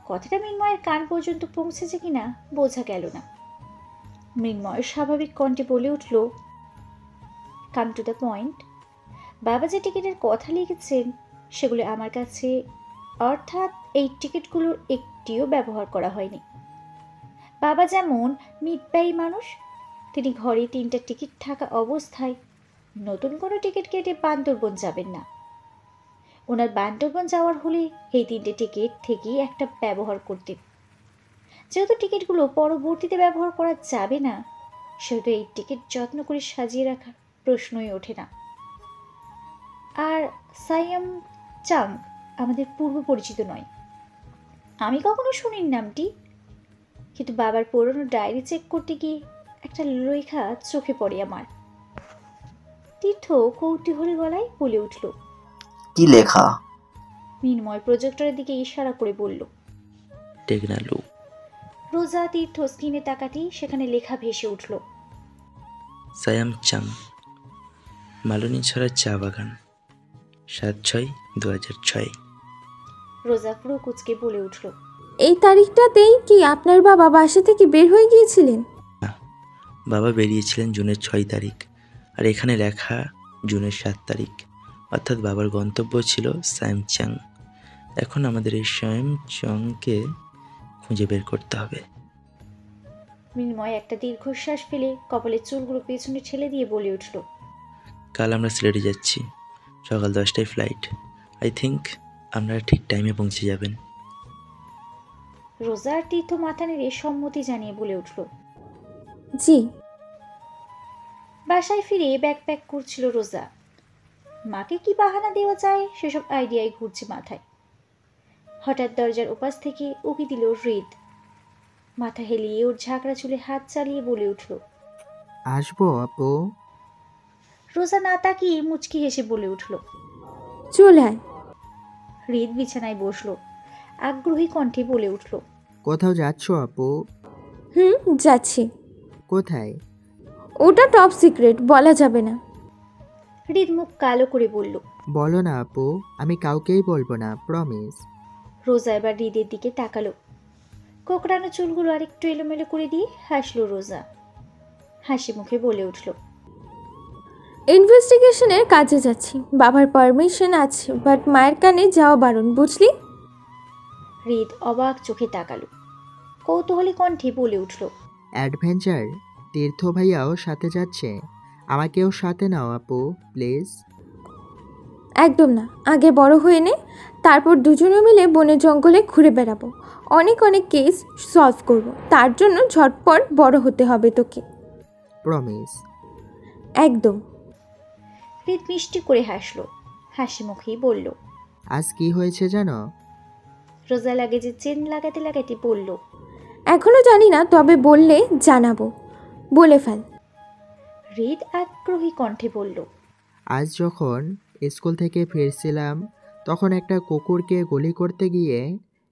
কথাটা মৃন্ময়ের কান পর্যন্ত পৌঁছেছে কিনা বোঝা গেল না। মৃন্ময় স্বাভাবিক কণ্ঠে বলে উঠল, কাম টু দ্য পয়েন্ট। বাবা যে টিকিটের কথা লিখেছেন সেগুলো আমার কাছে, অর্থাৎ এই টিকিটগুলোর একটিও ব্যবহার করা হয়নি। বাবা যেমন মিতব্যয়ী মানুষ, তিনি ঘরে 3টা টিকিট থাকা অবস্থায় নতুন কোনো টিকিট কেটে বান্দরবন যাবেন না। ওনার বান্দরবন যাওয়ার হলে এই 3টে টিকিট থেকেই একটা ব্যবহার করতেন। যেহেতু টিকিটগুলো পরবর্তীতে ব্যবহার করা যাবে না, সেহেতু এই টিকিট যত্ন করে সাজিয়ে রাখার প্রশ্নই ওঠে না। আর সাইয়াম চাং আমাদের পূর্ব পরিচিত নয়, আমি কখনো শুনিনি নামটি, কিন্তু বাবার পুরনো ডায়েরি চেক করতে গিয়ে একটা লেখা চোখে পড়ে আমার। তীর্থ কৌতূহলী গলায় বলে উঠল, কি লেখা? মৃন্ময় প্রজেক্টরের দিকে ইশারা করে বলল, টেকনালু। রোজা তীর্থ স্ক্রিনে তাকাতেই সেখানে লেখা ভেসে উঠল, সায়াম চাং, মালনী ছড়া চা বাগান, 7/6/2006। রোজা পুরো কুচকে বলে উঠল, এই তারিখটাতেই কি আপনার বাবা বাসা থেকে বের হয়ে গিয়েছিলেন? বাবা বেরিয়েছিলেন জুনের 6 তারিখ, আর এখানে লেখা জুনের 7 তারিখ, অর্থাৎ বাবার গন্তব্য ছিল সায়াম চাং। এখন আমাদের এই সায়াম চাংকে খুঁজে বের করতে হবে। মৃন্ময় একটা দীর্ঘশ্বাস ফেলে কপালের চুলগুলো পেছনে ঠেলে দিয়ে বলে উঠল, কাল আমরা সিলেটে যাচ্ছি, সকাল 10টায় ফ্লাইট। আই থিঙ্ক আপনারা ঠিক টাইমে পৌঁছে যাবেন। রোজা আর তীর্থ মাথা নেড়ে সম্মতি জানিয়ে বলে উঠল। জি। বাসায় ফিরে ব্যাকপ্যাক করছিল রোজা। মাকে কি বাহানা দেওয়া যায় সেসব আইডিয়াই ঘুরছে মাথায়। হঠাৎ দরজার ওপাশ থেকে উকি দিল হৃদ। মাথা হেলিয়ে ওর ঝাঁকড়া চুলে হাত চালিয়ে বলে উঠল, আসবো আপু? রোজা না তাকিয়ে মুচকি হেসে বলে উঠল, চলে আয়। হৃদ বিছানায় বসলো, আগ্রহী কণ্ঠে বলে উঠল, কোথাও যাচ্ছ আপু? যাচ্ছি। কোথায়? ওটা টপ সিক্রেট, বলা যাবে না। হৃদ মুখ কালো করে বলল, বলো না আপু, আমি কাউকেই বলবো না, প্রমিস। রোজা এবার হৃদের দিকে তাকালো। কোকড়ানো চুলগুলো আরেকটু এলোমেলো করে দিয়ে হাসলো রোজা। হাসি মুখে বলে উঠল, ইনভেস্টিগেশনের কাজে যাচ্ছি, বাবার পারমিশন আছে, বাট মায়ের কানে যাওয়া বারণ, বুঝলি? হৃদ অবাক চোখে তাকালো। কৌতূহলী কণ্ঠে বলে উঠল, অ্যাডভেঞ্চার? তীর্থ ভাইয়াও সাথে যাচ্ছে, আমাকেও সাথে নাও আপু প্লিজ। একদম না, আগে বড় হয়ে নে, তারপর দুজনে মিলে বনে জঙ্গলে ঘুরে বেড়াবো, অনেক অনেক কেস সলভ করব, তার জন্য ঝটপট বড় হতে হবে তোকে। প্রমিস। একদম। হৃদ মিষ্টি করে হাসলো। হাসি মুখেই বলল, আজ কি হয়েছে জানো? রোজা লাগেজে চেন লাগাতে লাগাতে বলল, এখনো জানি না, তবে বললে জানাবো, বলে ফেল। হৃদ আগ্রহী কণ্ঠে বলল, আজ যখন স্কুল থেকে ফিরছিলাম তখন একটা কুকুরকে গুলি করতে গিয়ে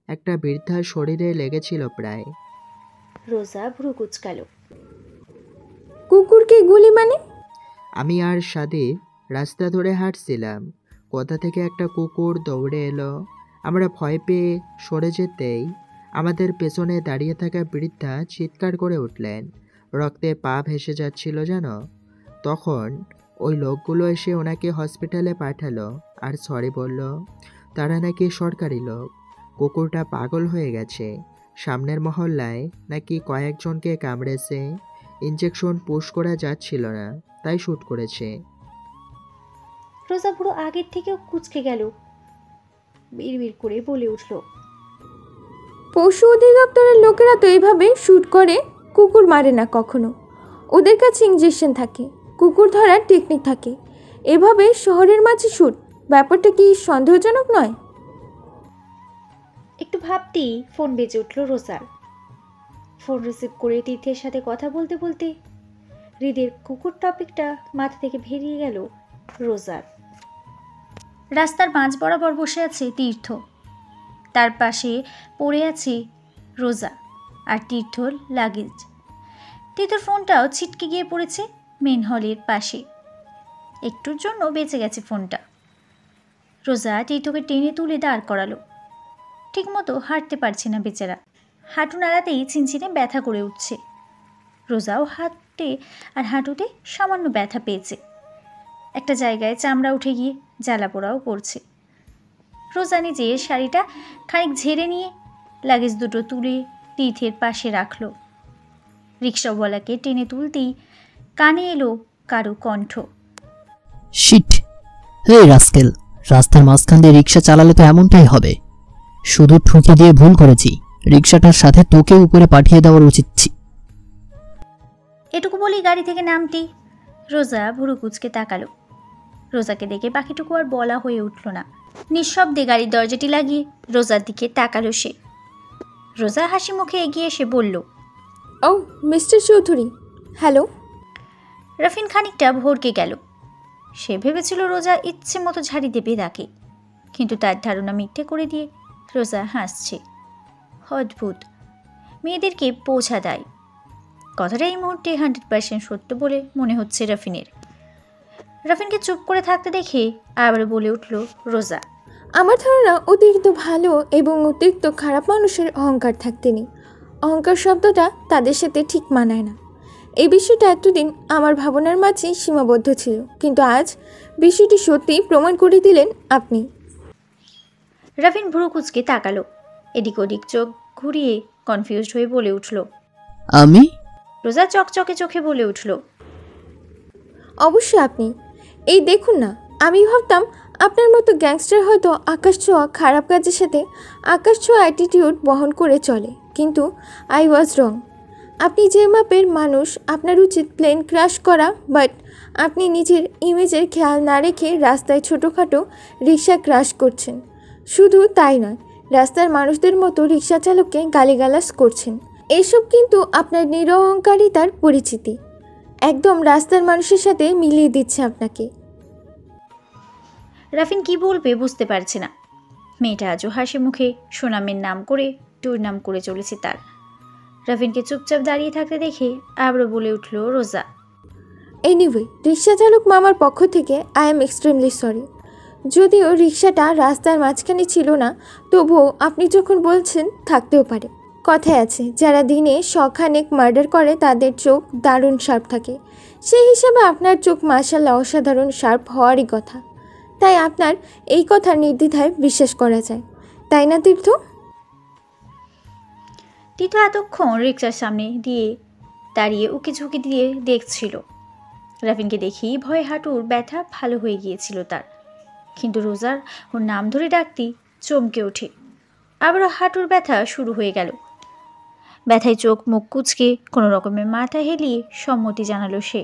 একটা বৃদ্ধার শরীরে লেগেছিল প্রায়। রোজা ভ্রু কুচকালো। কুকুরকে গুলি মানে? আমি আর সাদিফ রাস্তা ধরে হাঁটছিলাম, কোথা থেকে একটা কুকুর দৌড়ে এলো। আমরা ভয় পেয়ে সরে যেতেই আমাদের পেছনে দাঁড়িয়ে থাকা বৃদ্ধা চিৎকার করে উঠলেন, রক্তে পা ভেসে যাচ্ছিল জানো। তখন ওই লোকগুলো এসে ওনাকে হসপিটালে পাঠালো আর সরি বলল, তারা নাকি সরকারি লোক। কুকুরটা পাগল হয়ে গেছে, সামনের মহল্লায় নাকি কয়েকজনকে কামড়েছে, ইনজেকশন পুশ করা যাচ্ছিল না তাই শ্যুট করেছে। রোজা পুরো আগের থেকেও কুচকে গেল। বিড়বিড় করে বলে উঠল, পশু অধিদপ্তরের লোকেরা তো এইভাবে শ্যুট করে, কুকুর মারে না কখনো, ওদের কাছে ইঞ্জেকশন থাকে, কুকুর ধরার টেকনিক থাকে, এভাবে শহরের মাঝে শ্যুট, ব্যাপারটা কি সন্দেহজনক নয়? একটু ভাবতেই ফোন বেজে উঠল রোজার। ফোন রিসিভ করে তীর্থের সাথে কথা বলতে বলতে হৃদের কুকুর টপিকটা মাথা থেকে বেরিয়ে গেল রোজার। রাস্তার মাঝ বরাবর বসে আছে তীর্থ, তার পাশে পড়ে আছে রোজা আর তীর্থর লাগেজ। তীর্থর ফোনটাও ছিটকে গিয়ে পড়েছে মেন হলের পাশে। একটুর জন্য বেঁচে গেছে ফোনটা। রোজা তীর্থকে টেনে তুলে দাঁড় করালো। ঠিকমতো হাঁটতে পারছে না বেচারা, হাঁটু নাড়াতেই ছিনছিনে ব্যথা করে উঠছে। রোজাও হাঁটতে আর হাঁটুতে সামান্য ব্যথা পেয়েছে, একটা জায়গায় চামড়া উঠে গিয়ে জ্বালা পোড়াও করছে। রোজা নিজের শাড়িটা খানিক ঝেড়ে নিয়ে লাগেজ দুটো তুলে তীর্থের পাশে রাখল। রিক্সাওয়ালাকে টেনে তুলতেই কানে এলো কারো কণ্ঠ, শিট, হে রাস্কেল, রাস্তার মাঝখান দিয়ে রিক্সা চালালে তো এমনটাই হবে। শুধু ঠুকে দিয়ে ভুল করেছি, রিক্সাটার সাথে তোকে উপরে পাঠিয়ে দেওয়ার উচিত ছিল। এটুকু বলেই গাড়ি থেকে নামতেই রোজা ভুরু কুচকে তাকালো। রোজাকে দেখে বাকিটুকু আর বলা হয়ে উঠল না। নিঃশব্দে গাড়ির দরজাটি লাগিয়ে রোজার দিকে তাকালো সে। রোজা হাসি মুখে এগিয়ে এসে বলল, ও মিস্টার চৌধুরী, হ্যালো। রাফিন খানিকটা ভরকে গেল। সে ভেবেছিল রোজা ইচ্ছে মতো ঝাড়ি দেবে তাকে, কিন্তু তার ধারণা মিথ্যে করে দিয়ে রোজা হাসছে। অদ্ভুত, মেয়েদেরকে বোঝা দেয়। কথাটা এই মুহূর্তে 100% সত্য বলে মনে হচ্ছে রাফিনের। রাফিনকে চুপ করে থাকতে দেখে আবার বলে উঠল রোজা, আমার ধারণা অতিরিক্ত ভালো এবং অতিরিক্ত খারাপ মানুষের অহংকার থাকতে নেই। অহংকার শব্দটা তাদের সাথে ঠিক মানায় না। এই বিষয়টা এতদিন আমার ভাবনার মাঝে সীমাবদ্ধ ছিল, কিন্তু আজ বিষয়টি সত্যি প্রমাণ করে দিলেন আপনি। রাফিন ভ্রু কুচকে তাকালো। এদিক ওদিক চোখ ঘুরিয়ে কনফিউজড হয়ে বলে উঠল, আমি? রোজা চকচকে চোখে বলে উঠল, অবশ্যই আপনি। এই দেখুন না, আমি ভাবতাম আপনার মতো গ্যাংস্টার হয়তো আকাশ ছোঁয়া খারাপ কাজের সাথে আকাশ ছোঁয়া অ্যাটিটিউড বহন করে চলে, কিন্তু আই ওয়াজ রং। আপনি যে মাপের মানুষ, আপনার উচিত প্লেন ক্র্যাশ করা, বাট আপনি নিজের ইমেজের খেয়াল না রেখে রাস্তায় ছোটোখাটো রিক্সা ক্র্যাশ করছেন। শুধু তাই নয়, রাস্তার মানুষদের মতো রিক্সা চালককে গালিগালাজ করছেন। এসব কিন্তু আপনার নিরহংকারিতার পরিচিতি, একদম রাস্তার মানুষের সাথে মিলিয়ে দিচ্ছে আপনাকে। রাফিন কি বলবে বুঝতে পারছে না। মেয়েটা আজও হাসি মুখে সোনামের নাম করে দুর্নাম করে চলেছে তার। রাফিনকে চুপচাপ দাঁড়িয়ে থাকতে দেখে আবারও বলে উঠল রোজা, এনিওয়ে, রিক্সা চালক মামার পক্ষ থেকে আই এম এক্সট্রিমলি সরি। যদিও রিক্সাটা রাস্তার মাঝখানে ছিল না, তবুও আপনি যখন বলছেন থাকতেও পারে। কথায় আছে, যারা দিনে শখানেক মার্ডার করে তাদের চোখ দারুণ শার্প থাকে। সেই হিসাবে আপনার চোখ মাশাআল্লাহ অসাধারণ শার্প হওয়ারই কথা। তাই আপনার এই কথা নির্দ্বিধায় বিশ্বাস করা যায়, তাই না তীর্থ? তীর্থ এতক্ষণ রিক্সার সামনে দিয়ে দাঁড়িয়ে উকি ঝুঁকি দিয়ে দেখছিল। রাফিনকে দেখেই ভয়ে হাঁটুর ব্যথা ভালো হয়ে গিয়েছিল তার, কিন্তু রোজার ওর নাম ধরে ডাকতেই চমকে ওঠে। আবারও হাঁটুর ব্যথা শুরু হয়ে গেল। ব্যথায় চোখ মুখ কুঁচকে কোনো রকমের মাথা হেলিয়ে সম্মতি জানালো সে।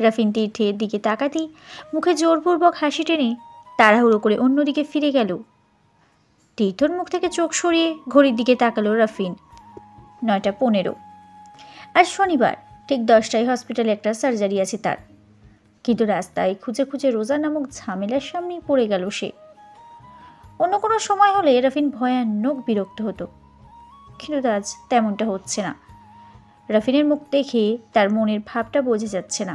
রাফিন তীর্থের দিকে তাকাতেই মুখে জোরপূর্বক হাসি টেনে তাড়াহুড়ো করে অন্যদিকে ফিরে গেল। তীর্থর মুখ থেকে চোখ সরিয়ে ঘড়ির দিকে তাকালো রাফিন। 9:15। আজ শনিবার, ঠিক 10টায় হসপিটালে একটা সার্জারি আছে তার। কিন্তু রাস্তায় খুঁজে খুঁজে রোজা নামক ঝামেলার সামনেই পড়ে গেল সে। অন্য কোনো সময় হলে রাফিন ভয়ানক বিরক্ত হতো, কিন্তু আজ তেমনটা হচ্ছে না। রাফিনের মুখ দেখে তার মনের ভাবটা বোঝা যাচ্ছে না।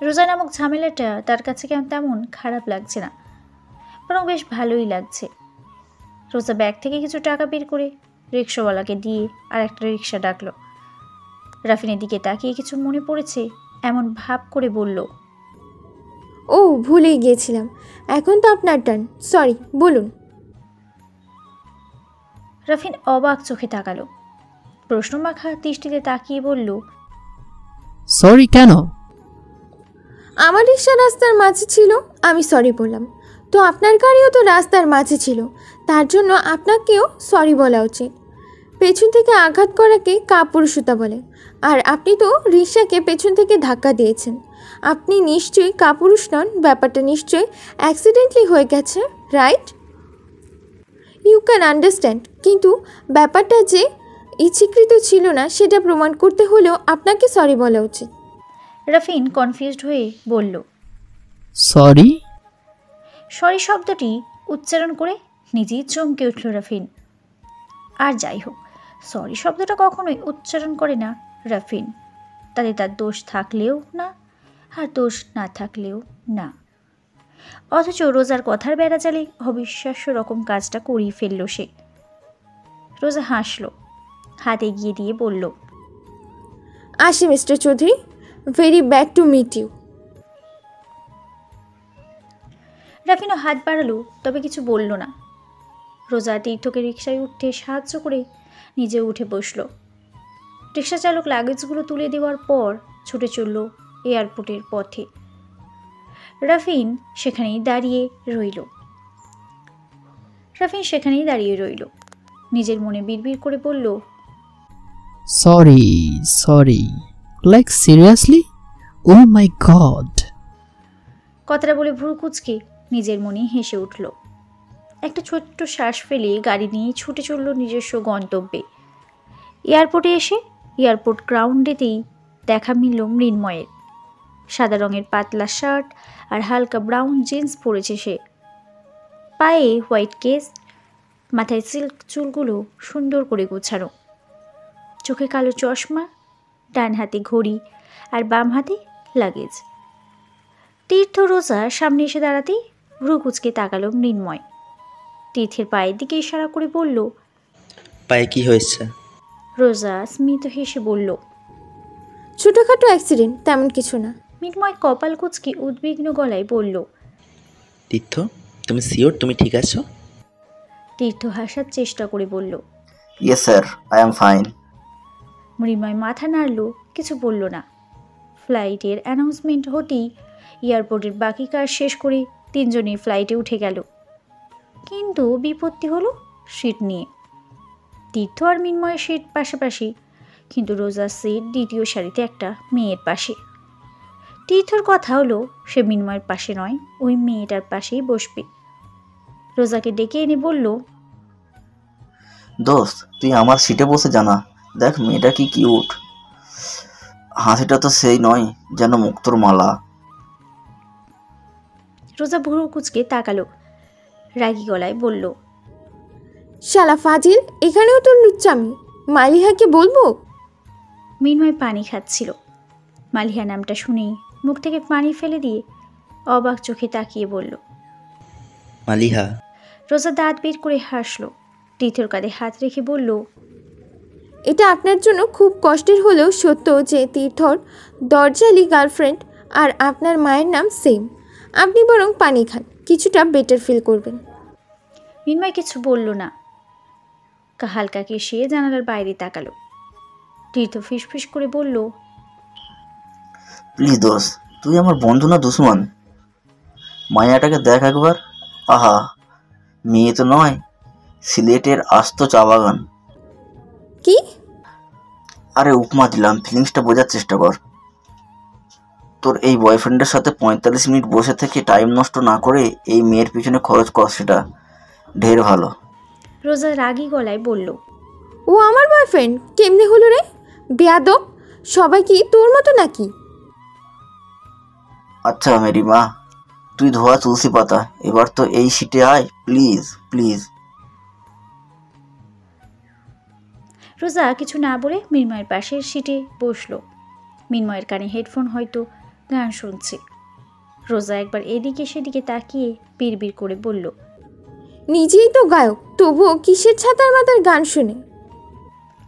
রোজা নামক ঝামেলাটা তার কাছে কেমন তেমন খারাপ লাগছে না, বরং বেশ ভালোই লাগছে। রোজা ব্যাগ থেকে কিছু টাকা বের করে রিক্সাওয়ালাকে দিয়ে আর একটা রিক্সা ডাকলো। রাফিনের দিকে তাকিয়ে কিছু মনে পড়েছে এমন ভাব করে বলল, ও ভুলেই গিয়েছিলাম, এখন তো আপনার টার্ন, সরি, বলুন। রাফিন অবাক চোখে তাকালো, প্রশ্নমাখা দৃষ্টিতে তাকিয়ে বলল, সরি কেন? আমার রিক্সা রাস্তার মাঝে ছিল, আমি সরি বললাম। তো আপনার গাড়িও তো রাস্তার মাঝে ছিল, তার জন্য আপনাকেও সরি বলা উচিত। পেছন থেকে আঘাত করাকে কাপুরুষতা বলে, আর আপনি তো রিক্সাকে পেছন থেকে ধাক্কা দিয়েছেন। আপনি নিশ্চয়ই কাপুরুষ নন, ব্যাপারটা নিশ্চয়ই অ্যাক্সিডেন্টলি হয়ে গেছে, রাইট? ইউ ক্যান আন্ডারস্ট্যান্ড, কিন্তু ব্যাপারটা যে ইচ্ছাকৃত ছিল না সেটা প্রমাণ করতে হলেও আপনাকে সরি বলা উচিত। রাফিন কনফিউজড হয়ে বলল, সরি? সরি শব্দটি উচ্চারণ করে নিজেই চমকে উঠল রাফিন। আর যাই হোক, সরি শব্দটা কখনোই উচ্চারণ করে না রাফিন, তাতে তার দোষ থাকলেও না আর দোষ না থাকলেও না। অথচ রোজার কথার বেড়াজালে অবিশ্বাস্য রকম কাজটা করেই ফেলল সে। রোজা হাসল, হাত এগিয়ে দিয়ে বলল, আসি mister Chowdhury, very bad to meet you. রাফিনও হাত বাড়ালো, তবে কিছু বলল না। রোজা তীর্থকে রিকশায় উঠতে সাহায্য করে নিজে উঠে বসল। রিক্সা চালক লাগেজগুলো তুলে দেওয়ার পর ছুটে চলল এয়ারপোর্টের পথে। রাফিন সেখানেই দাঁড়িয়ে রইল। নিজের মনে বিড়বিড় করে বলল, সরি সরি, লাইক সিরিয়াসলি? ও মাই গড। কথাটা বলে ভ্রু কুঁচকে নিজের মনেই হেসে উঠল। একটা ছোট্ট শ্বাস ফেলে গাড়ি নিয়ে ছুটে চলল নিজস্ব গন্তব্যে। এয়ারপোর্টে এসে এয়ারপোর্ট গ্রাউন্ডেতেই দেখা মিলল মৃন্ময়ের। সাদা রঙের পাতলা শার্ট আর হালকা ব্রাউন জিন্স পরেছে সে। পায়ে হোয়াইট কেস, মাথায় সিল্ক চুলগুলো সুন্দর করে গোছানো, চোখে কালো চশমা, ডান হাতে ঘড়ি আর বাম হাতে লাগেজ। তীর্থ রোজা সামনে এসে দাঁড়াতেই ভ্রু কুঁচকে তাকালো মৃন্ময়। তীর্থের পায়ের দিকে ইশারা করে বলল, পায়ে কি হয়েছে? রোজা স্মিত হেসে বলল, ছোটোখাটো অ্যাক্সিডেন্ট, তেমন কিছু না। মৃন্ময় কপাল কুঁচকে উদ্বিগ্ন গলায় বলল, তীর্থ, তুমি শিওর তুমি ঠিক আছো? তীর্থ হাসার চেষ্টা করে বলল, yes sir, I am fine. Mrinmoy মাথা নাড়ল, কিছু বলল না। ফ্লাইটের অ্যানাউন্সমেন্ট হতেই এয়ারপোর্টের বাকি কাজ শেষ করে তিনজনই ফ্লাইটে উঠে গেল। কিন্তু বিপত্তি হলো সিট নিয়ে। তীর্থ আর মৃন্ময়ের সিট পাশাপাশি, কিন্তু রোজার সিট দ্বিতীয় সারিতে একটা মেয়ের পাশে। তীর্থর কথা হলো সে মৃন্ময়ের পাশে নয়, ওই মেয়েটার পাশেই বসবে। রোজাকে ডেকে এনে বলল, দোস্ত, তুই আমার সিটে বসে জানা, দেখ মেয়েটা কি কিউট। হাসিটা তো সেই নয় যেন মুক্তোর মালা। রোজা ভুরু কুঁচকে তাকালো, রাগী গলায় বলল, শালা ফাজিল, এখানেও তো লুচ্চামি। মালিহাকে বলবো? মৃন্ময় পানি খাচ্ছিল। মালিহা নামটা শুনেই মুখ থেকে পানি ফেলে দিয়ে অবাক চোখে তাকিয়ে বলল। মালিহা। রোজা দাঁত বের করে হাসল, তীর্থর কাঁধে হাত রেখে বলল, এটা আপনার জন্য খুব কষ্টের হলেও সত্য যে তীর্থর দরজালি গার্লফ্রেন্ড আর আপনার মায়ের নাম সেম। আপনি বরং পানি খান, কিছুটা বেটার ফিল করবেন। মিনময় কিছু বলল না, হালকা কেশে জানালার বাইরে তাকালো। তীর্থ ফিসফিস করে বলল, প্লিজ দোস্ত, তুই আমার বন্ধু না দুশ্মন? মায়াটাকে দেখ একবার। আহা, মেয়ে তো নয়, সিলেটের আস্ত চা বাগান। কি? আরে উপমা দিলাম, ফিলিংসটা বোঝার চেষ্টা কর। তোর এই বয়ফ্রেন্ডের সাথে 45 মিনিট বসে থেকে টাইম নষ্ট না করে এই মেয়ের পিছনে খরচ কর, সেটা ঢের ভালো। রোজা রাগী গলায় বলল, ও আমার বয়ফ্রেন্ড কেমনে হলো রে? বেয়াদব, সবাই কি তোর মতো নাকি? আচ্ছা মেরি মা, তুই ধোয়া তুলসী পাতা, এবার তো এই সিটে আয় প্লিজ প্লিজ। রোজা কিছু না বলে মিনময়ের পাশের সিটে বসলো। মিনময়ের কানে হেডফোন, হয়তো গান শুনছে। রোজা একবার এদিকে সেদিকে তাকিয়ে বিড়বিড় করে বলল, নিজেই তো গায়ক, তবুও কিসের ছাতার মাতার গান শুনে?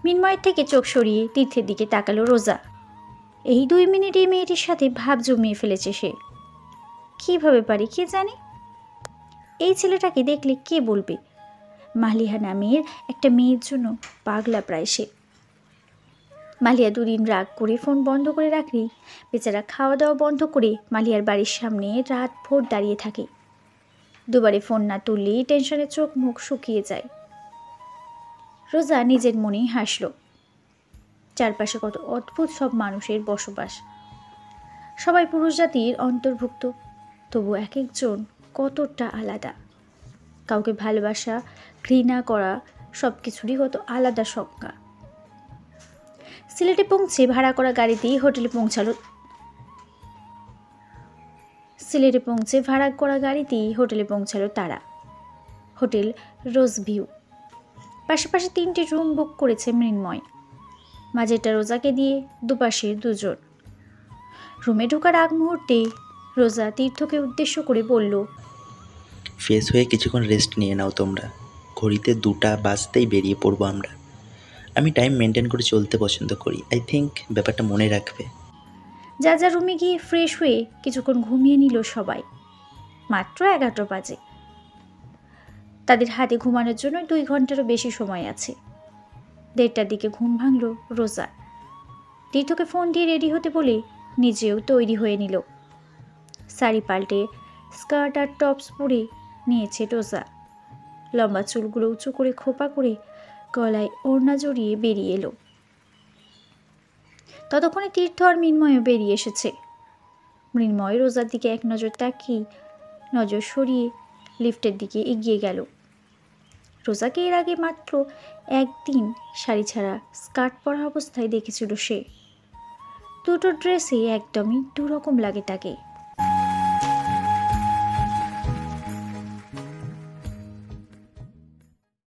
মিনময়ের থেকে চোখ সরিয়ে তীর্থের দিকে তাকালো রোজা। এই 2 মিনিট এই মেয়েটির সাথে ভাব জমিয়ে ফেলেছে সে। কিভাবে পারে কে জানে? এই ছেলেটাকে দেখলে কে বলবে মালিহা নামের একটা মেয়ের জন্য পাগলা প্রায় সে। মালিয়া দুদিন রাগ করে ফোন বন্ধ করে রাখলেই বেচারা খাওয়া দাওয়া বন্ধ করে মালিয়ার বাড়ির সামনে রাত ভোর দাঁড়িয়ে থাকে। দুবারে ফোন না তুললেই টেনশনে চোখ মুখ শুকিয়ে যায়। রোজা নিজের মনেই হাসল। চারপাশে কত অদ্ভুত সব মানুষের বসবাস, সবাই পুরুষ জাতির অন্তর্ভুক্ত, তবু এক একজন কতটা আলাদা। কাউকে ভালোবাসা, ঘৃণা করা সব কিছুরই কত আলাদা সংজ্ঞা। সিলেটে পৌঁছে ভাড়া করা গাড়িতেই হোটেলে পৌঁছালো তারা। হোটেল রোজ ভিউ। পাশাপাশি 3টি রুম বুক করেছে মৃন্ময়। মাঝেরটা রোজাকে দিয়ে দুপাশের 2 জন। রুমে ঢোকার আগ মুহূর্তে রোজা তীর্থকে উদ্দেশ্য করে বলল, ফ্রেশ হয়ে কিছুক্ষণ রেস্ট নিয়ে নাও তোমরা, ঘড়িতে 2টা বাজতেই বেরিয়ে পড়বো আমরা। আমি টাইম মেনটেন করে চলতে পছন্দ করি, আই থিঙ্ক ব্যাপারটা মনে রাখবে। যা যা রুমে গিয়ে ফ্রেশ হয়ে কিছুক্ষণ ঘুমিয়ে নিল সবাই। মাত্র 11টা বাজে। তাদের হাতে ঘুমানোর জন্য 2 ঘন্টারও বেশি সময় আছে। 1:30টার দিকে ঘুম ভাঙল রোজা। তীর্থকে ফোন দিয়ে রেডি হতে বলে নিজেও তৈরি হয়ে নিল। শাড়ি পাল্টে স্কার্ট আর টপস পরে নিয়েছে রোজা। লম্বা চুলগুলো উঁচু করে খোপা করে গলায় ওড়না জড়িয়ে বেরিয়ে এলো। ততক্ষণে তীর্থ আর মৃন্ময়ও বেরিয়ে এসেছে। মৃন্ময় রোজার দিকে এক নজর তাকিয়ে নজর সরিয়ে লিফটের দিকে এগিয়ে গেল। রোজাকে এর আগে মাত্র একদিন শাড়ি ছাড়া স্কার্ট পরা অবস্থায় দেখেছিল সে। দুটো ড্রেসে একদমই 2 রকম লাগে তাকে।